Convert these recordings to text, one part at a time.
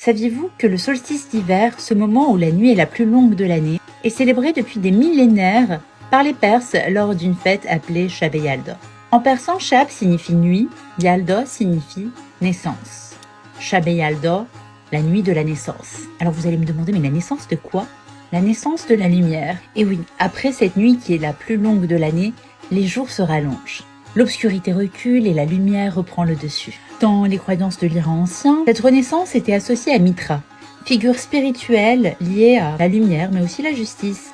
Saviez-vous que le solstice d'hiver, ce moment où la nuit est la plus longue de l'année, est célébré depuis des millénaires par les Perses lors d'une fête appelée Shab e Yalda. En persan, Shab signifie nuit, Yalda signifie naissance. Shab e Yalda, la nuit de la naissance. Alors vous allez me demander, mais la naissance de quoi? La naissance de la lumière. Et oui, après cette nuit qui est la plus longue de l'année, les jours se rallongent. L'obscurité recule et la lumière reprend le dessus. Dans les croyances de l'Iran ancien, cette renaissance était associée à Mitra, figure spirituelle liée à la lumière mais aussi la justice.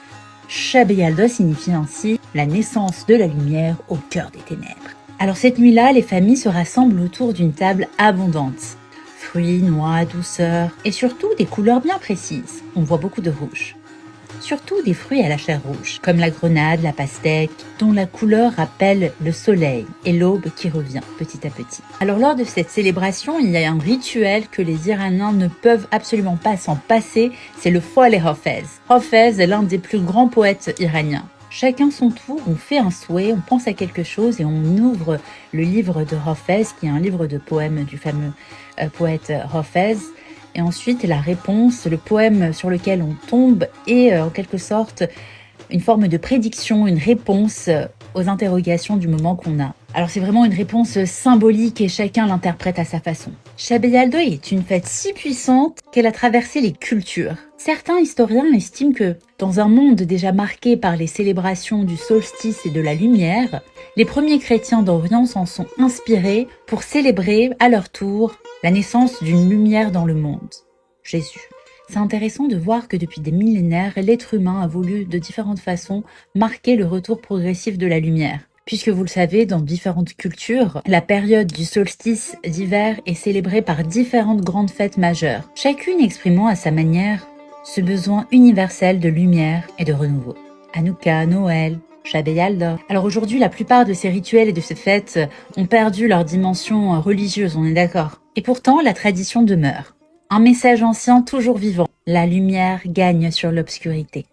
Shab e Yalda signifie ainsi la naissance de la lumière au cœur des ténèbres. Alors cette nuit-là, les familles se rassemblent autour d'une table abondante. Fruits, noix, douceur et surtout des couleurs bien précises. On voit beaucoup de rouge. Surtout des fruits à la chair rouge, comme la grenade, la pastèque, dont la couleur rappelle le soleil et l'aube qui revient petit à petit. Alors lors de cette célébration, il y a un rituel que les Iraniens ne peuvent absolument pas s'en passer, c'est le Fol e Hafez. Hafez est l'un des plus grands poètes iraniens. Chacun son tour, on fait un souhait, on pense à quelque chose et on ouvre le livre de Hafez, qui est un livre de poèmes du fameux poète Hafez. Et ensuite, la réponse, le poème sur lequel on tombe est en quelque sorte une forme de prédiction, une réponse aux interrogations du moment qu'on a. Alors c'est vraiment une réponse symbolique et chacun l'interprète à sa façon. Shab e Yalda est une fête si puissante qu'elle a traversé les cultures. Certains historiens estiment que, dans un monde déjà marqué par les célébrations du solstice et de la lumière, les premiers chrétiens d'Orient s'en sont inspirés pour célébrer à leur tour la naissance d'une lumière dans le monde, Jésus. C'est intéressant de voir que depuis des millénaires, l'être humain a voulu de différentes façons marquer le retour progressif de la lumière. Puisque vous le savez, dans différentes cultures, la période du solstice d'hiver est célébrée par différentes grandes fêtes majeures, chacune exprimant à sa manière ce besoin universel de lumière et de renouveau. Hanouka, Noël, Shab e Yalda. Alors aujourd'hui, la plupart de ces rituels et de ces fêtes ont perdu leur dimension religieuse, on est d'accord. Et pourtant, la tradition demeure. Un message ancien toujours vivant. La lumière gagne sur l'obscurité.